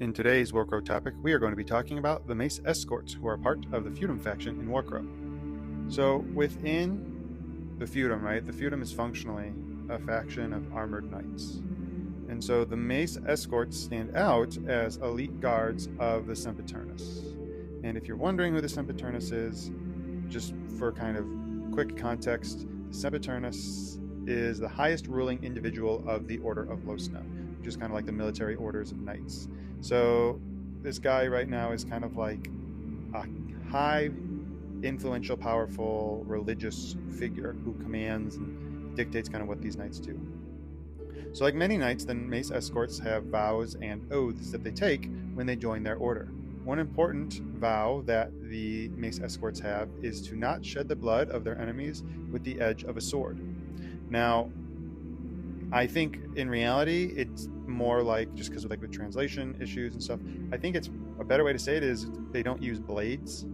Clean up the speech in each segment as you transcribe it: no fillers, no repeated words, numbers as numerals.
In today's Warcrow topic, we are going to be talking about the Mace Escorts, who are part of the Feudum faction in Warcrow. So within the Feudum, right, the Feudum is functionally a faction of armored knights. And so the Mace Escorts stand out as elite guards of the Sempiternus. And if you're wondering who the Sempiternus is, just for kind of quick context, the Sempiternus is the highest ruling individual of the Order of Losna, which is kind of like the military orders of knights. So this guy right now is kind of like a high, influential, powerful religious figure who commands and dictates kind of what these knights do. So like many knights, the Mace Escorts have vows and oaths that they take when they join their order. One important vow that the Mace Escorts have is to not shed the blood of their enemies with the edge of a sword. Now, I think in reality, it's more like, just because of like with translation issues and stuff, I think it's a better way to say it is they don't use blades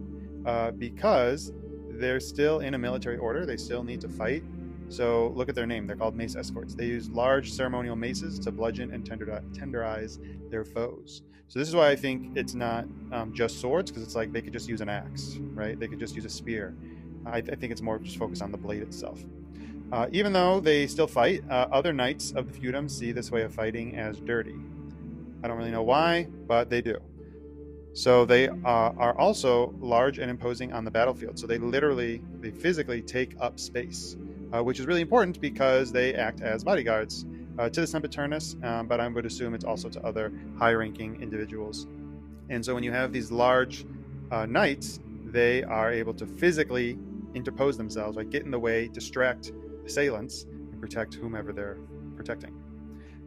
because they're still in a military order. They still need to fight. So look at their name. They're called Mace Escorts. They use large ceremonial maces to bludgeon and tenderize their foes. So this is why I think it's not just swords, because it's like they could just use an axe, right? They could just use a spear. I think it's more just focused on the blade itself. Even though they still fight, other knights of the Feudum see this way of fighting as dirty. I don't really know why, but they do. So they are also large and imposing on the battlefield. So they physically take up space, which is really important because they act as bodyguards to the Sempiternus, but I would assume it's also to other high-ranking individuals. And so when you have these large knights, they are able to physically interpose themselves, like get in the way, distract assailants, and protect whomever they're protecting.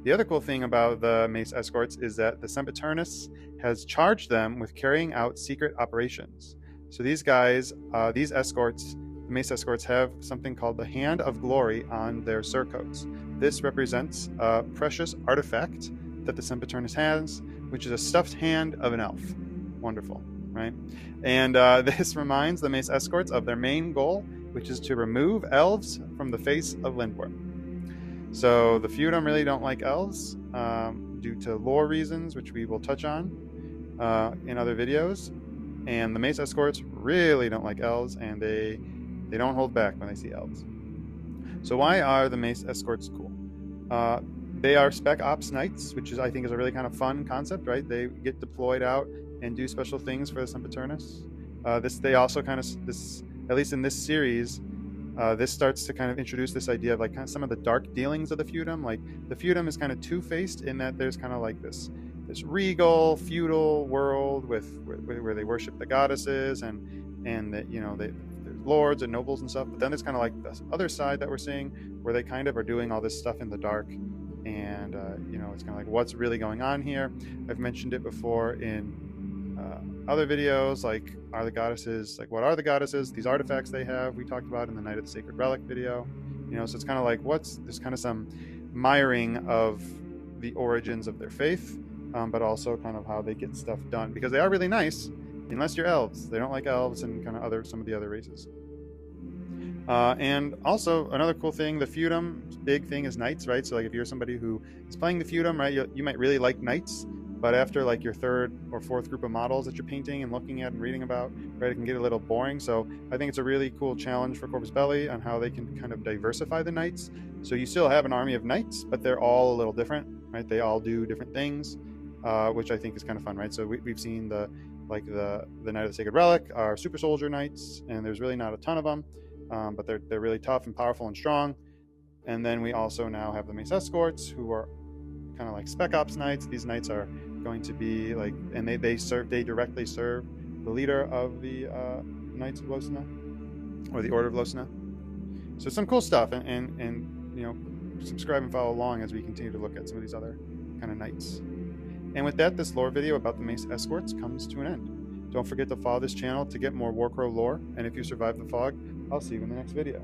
The other cool thing about the Mace Escorts is that the Sempiternus has charged them with carrying out secret operations. So these guys, these escorts, the Mace Escorts, have something called the Hand of Glory on their surcoats. This represents a precious artifact that the Sempiternus has, which is a stuffed hand of an elf. Wonderful, right? And this reminds the Mace Escorts of their main goal, which is to remove elves from the face of Lindworth. So the Feudum really don't like elves due to lore reasons, which we will touch on in other videos. And the Mace Escorts really don't like elves, and they don't hold back when they see elves. So why are the Mace Escorts cool? They are spec ops knights, which I think is a really kind of fun concept, right? They get deployed out and do special things for the Sempiternus. They also kind of, at least in this series, this starts to kind of introduce this idea of like kind of some of the dark dealings of the Feudum. Like the Feudum is kind of two-faced in that there's kind of like this regal feudal world where they worship the goddesses and that, you know, there's lords and nobles and stuff. But then there's kind of like this other side that we're seeing where they kind of are doing all this stuff in the dark, and you know, it's kind of like what's really going on here. I've mentioned it before in other videos, like what are the goddesses, these artifacts they have, we talked about in the Night of the Sacred Relic video, you know. So it's kind of like there's kind of some miring of the origins of their faith, but also kind of how they get stuff done, because they are really nice unless you're elves. They don't like elves and kind of some of the other races. And also another cool thing, the Feudum's big thing is knights, right? So like if you're somebody who is playing the Feudum, right, you might really like knights. But after like your third or fourth group of models that you're painting and looking at and reading about, right, it can get a little boring. So I think it's a really cool challenge for Corvus Belli on how they can kind of diversify the knights. So you still have an army of knights, but they're all a little different, right? They all do different things, which I think is kind of fun, right? So we've seen the Night of the Sacred Relic are super soldier knights, and there's really not a ton of them, but they're really tough and powerful and strong. And then we also now have the Mace Escorts, who are kind of like spec ops knights. These knights are going to be like, and they directly serve the leader of the Knights of Losna, or the Order of Losna. So some cool stuff, and you know, subscribe and follow along as we continue to look at some of these other kind of knights. And with that, this lore video about the Mace Escorts comes to an end. Don't forget to follow this channel to get more Warcrow lore, and if you survive the fog, I'll see you in the next video.